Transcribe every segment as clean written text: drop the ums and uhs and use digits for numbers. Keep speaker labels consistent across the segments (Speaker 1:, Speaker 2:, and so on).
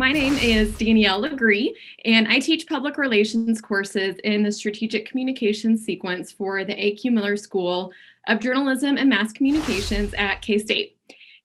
Speaker 1: My name is Danielle LaGree, and I teach public relations courses in the strategic communications sequence for the A.Q. Miller School of Journalism and Mass Communications at K-State.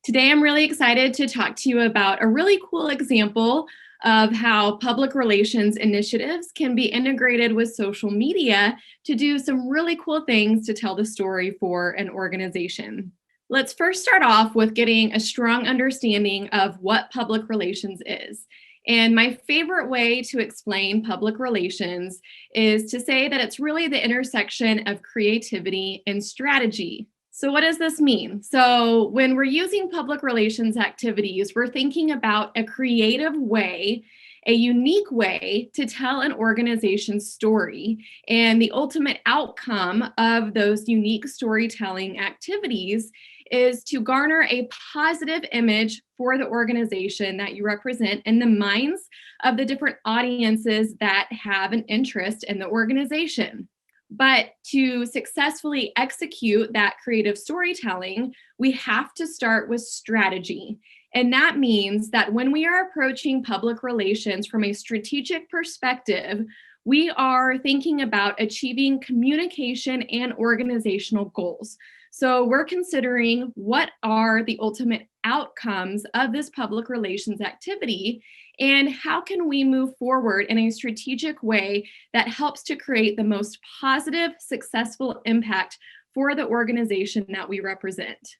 Speaker 1: Today, I'm really excited to talk to you about a really cool example of how public relations initiatives can be integrated with social media to do some really cool things to tell the story for an organization. Let's first start off with getting a strong understanding of what public relations is. And my favorite way to explain public relations is to say that it's really the intersection of creativity and strategy. So what does this mean? So when we're using public relations activities, we're thinking about a creative way, a unique way to tell an organization's story. And the ultimate outcome of those unique storytelling activities is to garner a positive image for the organization that you represent in the minds of the different audiences that have an interest in the organization. But to successfully execute that creative storytelling, we have to start with strategy. And that means that when we are approaching public relations from a strategic perspective, we are thinking about achieving communication and organizational goals. So we're considering what are the ultimate outcomes of this public relations activity and how can we move forward in a strategic way that helps to create the most positive, successful impact for the organization that we represent.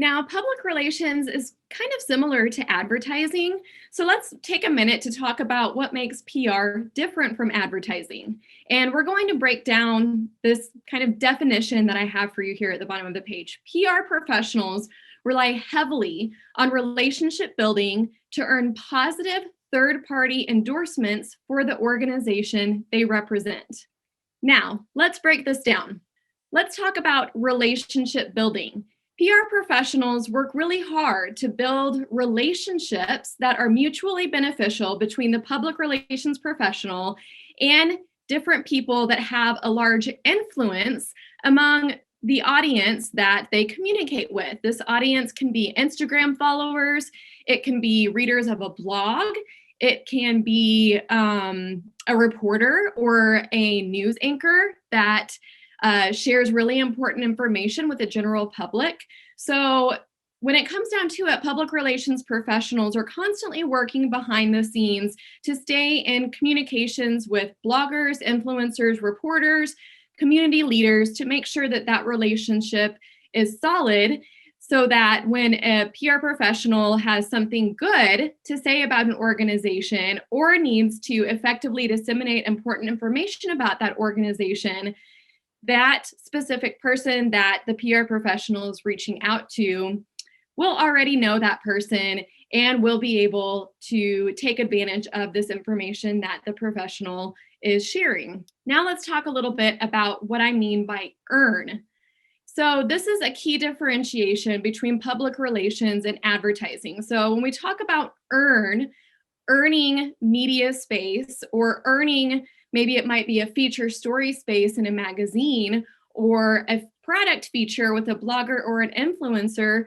Speaker 1: Now, public relations is kind of similar to advertising. So let's take a minute to talk about what makes PR different from advertising. And we're going to break down this kind of definition that I have for you here at the bottom of the page. PR professionals rely heavily on relationship building to earn positive third-party endorsements for the organization they represent. Now, let's break this down. Let's talk about relationship building. PR professionals work really hard to build relationships that are mutually beneficial between the public relations professional and different people that have a large influence among the audience that they communicate with. This audience can be Instagram followers, it can be readers of a blog, it can be a reporter or a news anchor that shares really important information with the general public. So when it comes down to it, public relations professionals are constantly working behind the scenes to stay in communications with bloggers, influencers, reporters, community leaders to make sure that that relationship is solid so that when a PR professional has something good to say about an organization or needs to effectively disseminate important information about that organization, that specific person that the PR professional is reaching out to will already know that person and will be able to take advantage of this information that the professional is sharing. Now let's talk a little bit about what I mean by earn. So this is a key differentiation between public relations and advertising. So when we talk about earning media space or earning, maybe it might be a feature story space in a magazine or a product feature with a blogger or an influencer,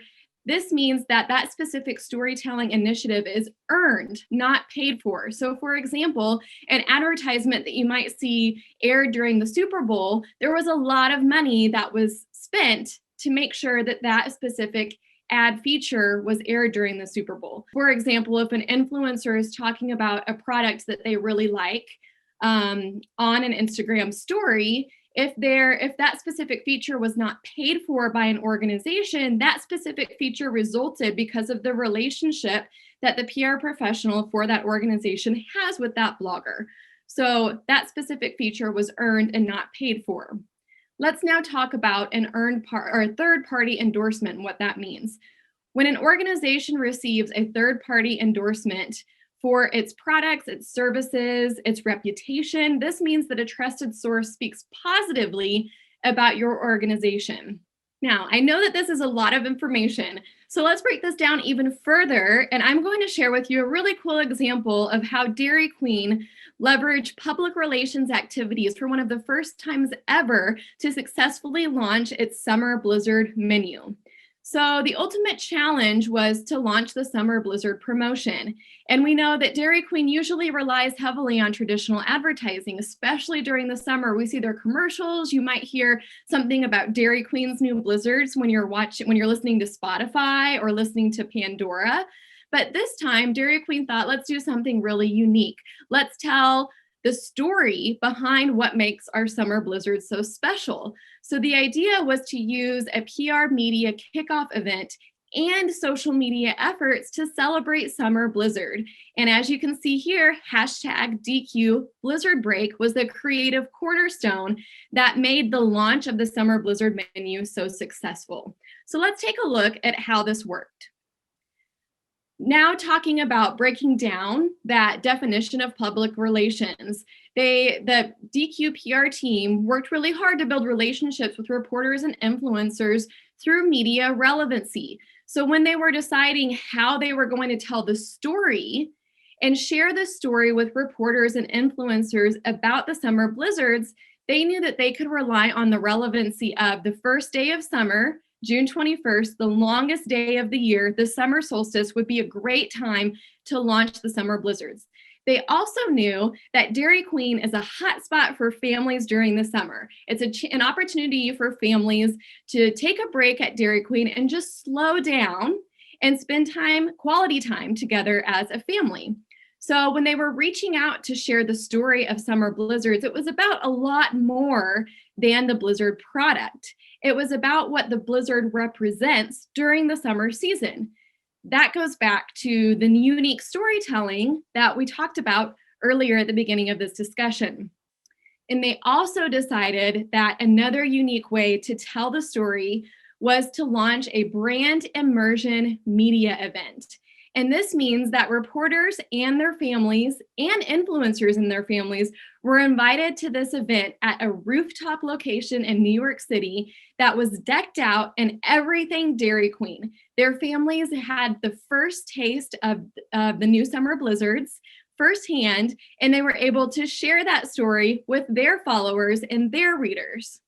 Speaker 1: this means that that specific storytelling initiative is earned, not paid for. So for example, an advertisement that you might see aired during the Super Bowl, there was a lot of money that was spent to make sure that that specific ad feature was aired during the Super Bowl. For example, if an influencer is talking about a product that they really like, on an Instagram story, if that specific feature was not paid for by an organization, that specific feature resulted because of the relationship that the PR professional for that organization has with that blogger. So that specific feature was earned and not paid for. Let's now talk about an third-party endorsement and what that means. When an organization receives a third-party endorsement for its products, its services, its reputation, this means that a trusted source speaks positively about your organization. Now, I know that this is a lot of information, so let's break this down even further, and I'm going to share with you a really cool example of how Dairy Queen leveraged public relations activities for one of the first times ever to successfully launch its summer blizzard menu. So the ultimate challenge was to launch the summer blizzard promotion. And we know that Dairy Queen usually relies heavily on traditional advertising, especially during the summer. We see their commercials. You might hear something about Dairy Queen's new blizzards when you're listening to Spotify or listening to Pandora. But this time, Dairy Queen thought, let's do something really unique. Let's tell the story behind what makes our summer blizzard so special. So the idea was to use a PR media kickoff event and social media efforts to celebrate summer blizzard. And as you can see here, hashtag DQ Blizzard Break was the creative cornerstone that made the launch of the summer blizzard menu so successful. So let's take a look at how this worked. Now talking about breaking down that definition of public relations, the DQ PR team worked really hard to build relationships with reporters and influencers through media relevancy. So when they were deciding how they were going to tell the story and share the story with reporters and influencers about the summer blizzards, they knew that they could rely on the relevancy of the first day of summer, June 21st, the longest day of the year, the summer solstice, would be a great time to launch the summer blizzards. They also knew that Dairy Queen is a hot spot for families during the summer. It's an opportunity for families to take a break at Dairy Queen and just slow down and spend quality time together as a family. So when they were reaching out to share the story of summer blizzards, it was about a lot more than the blizzard product. It was about what the blizzard represents during the summer season. That goes back to the unique storytelling that we talked about earlier at the beginning of this discussion. And they also decided that another unique way to tell the story was to launch a brand immersion media event. And this means that reporters and their families and influencers and their families were invited to this event at a rooftop location in New York City that was decked out in everything Dairy Queen. Their families had the first taste of the new summer blizzards firsthand, and they were able to share that story with their followers and their readers.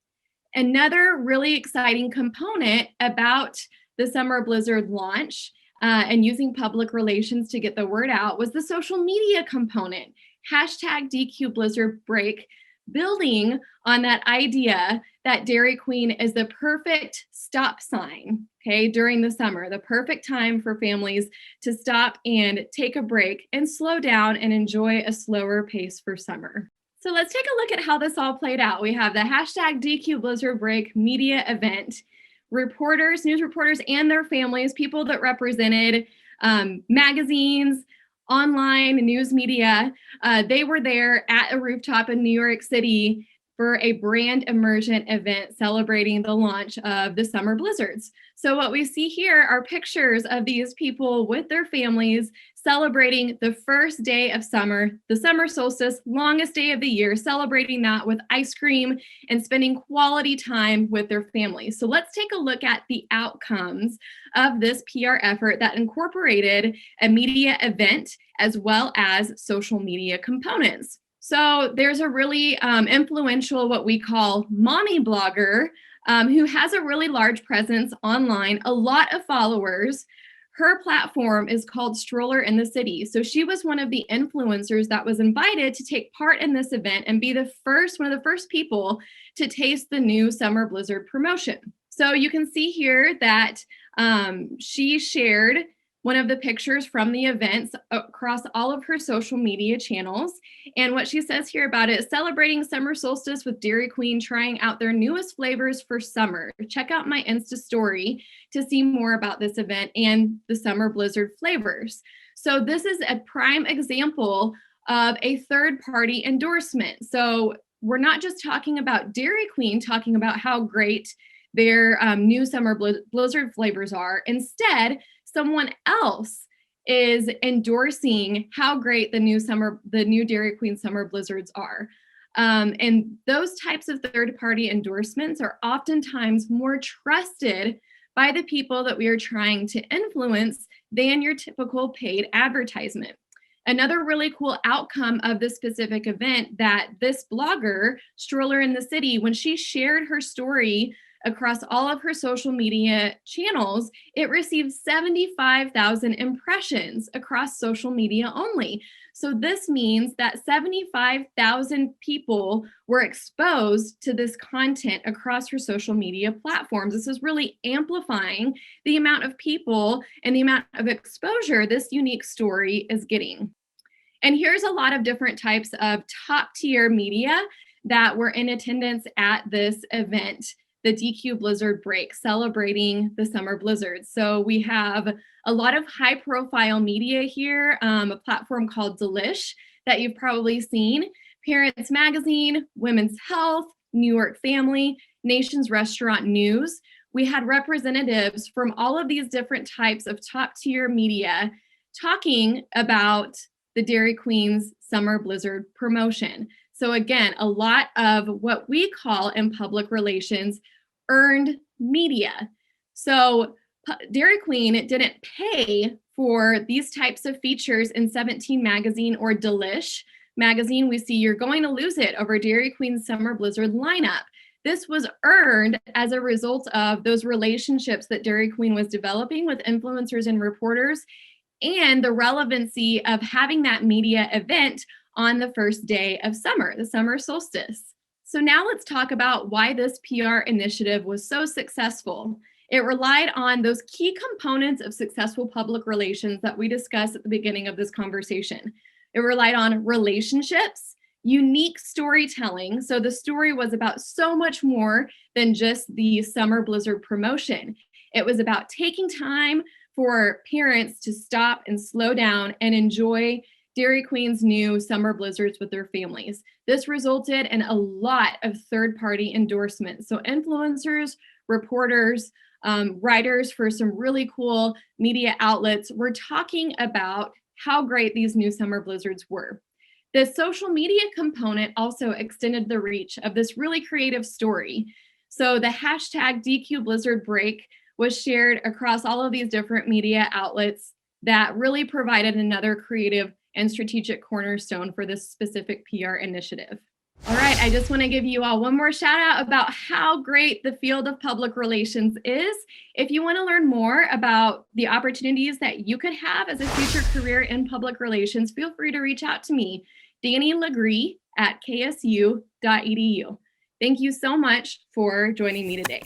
Speaker 1: Another really exciting component about the summer blizzard launch and using public relations to get the word out was the social media component. Hashtag DQ Blizzard Break, building on that idea that Dairy Queen is the perfect stop sign, okay, during the summer, the perfect time for families to stop and take a break and slow down and enjoy a slower pace for summer. So let's take a look at how this all played out. We have the hashtag DQ Blizzard Break media event. Reporters, news reporters, and their families, people that represented magazines, online news media, they were there at a rooftop in New York City for a brand immersion event celebrating the launch of the summer blizzards. So what we see here are pictures of these people with their families celebrating the first day of summer, the summer solstice, longest day of the year, celebrating that with ice cream and spending quality time with their families. So let's take a look at the outcomes of this PR effort that incorporated a media event as well as social media components. So there's a really influential, what we call mommy blogger, who has a really large presence online, a lot of followers. Her platform is called Stroller in the City. So she was one of the influencers that was invited to take part in this event and be one of the first people to taste the new summer blizzard promotion. So you can see here that she shared one of the pictures from the events across all of her social media channels. And what she says here about it is celebrating summer solstice with Dairy Queen, trying out their newest flavors for summer. Check out my Insta story to see more about this event and the summer blizzard flavors. So this is a prime example of a third-party endorsement. So we're not just talking about Dairy Queen talking about how great their new summer blizzard flavors are. Instead, someone else is endorsing how great the new Dairy Queen summer blizzards are. And those types of third-party endorsements are oftentimes more trusted by the people that we are trying to influence than your typical paid advertisement. Another really cool outcome of this specific event that this blogger, Stroller in the City, when she shared her story across all of her social media channels, it received 75,000 impressions across social media only. So this means that 75,000 people were exposed to this content across her social media platforms. This is really amplifying the amount of people and the amount of exposure this unique story is getting. And here's a lot of different types of top tier media that were in attendance at this event, the DQ Blizzard Break, celebrating the summer blizzards. So we have a lot of high profile media here, a platform called Delish that you've probably seen, Parents Magazine, Women's Health, New York Family, Nation's Restaurant News. We had representatives from all of these different types of top tier media talking about the Dairy Queen's summer blizzard promotion. So again, a lot of what we call in public relations earned media. So Dairy Queen didn't pay for these types of features in 17 Magazine or Delish Magazine. We see You're Going to Lose It over Dairy Queen's summer blizzard lineup. This was earned as a result of those relationships that Dairy Queen was developing with influencers and reporters, and the relevancy of having that media event on the first day of summer, the summer solstice. So now let's talk about why this PR initiative was so successful. It relied on those key components of successful public relations that we discussed at the beginning of this conversation. It relied on relationships, unique storytelling. So the story was about so much more than just the summer blizzard promotion. It was about taking time for parents to stop and slow down and enjoy Dairy Queen's new summer blizzards with their families. This resulted in a lot of third-party endorsements. So influencers, reporters, writers for some really cool media outlets were talking about how great these new summer blizzards were. The social media component also extended the reach of this really creative story. So the hashtag DQ Blizzard Break was shared across all of these different media outlets that really provided another creative and strategic cornerstone for this specific PR initiative. All right, I just want to give you all one more shout out about how great the field of public relations is. If you want to learn more about the opportunities that you could have as a future career in public relations, feel free to reach out to me, Danny LaGree at ksu.edu. Thank you so much for joining me today.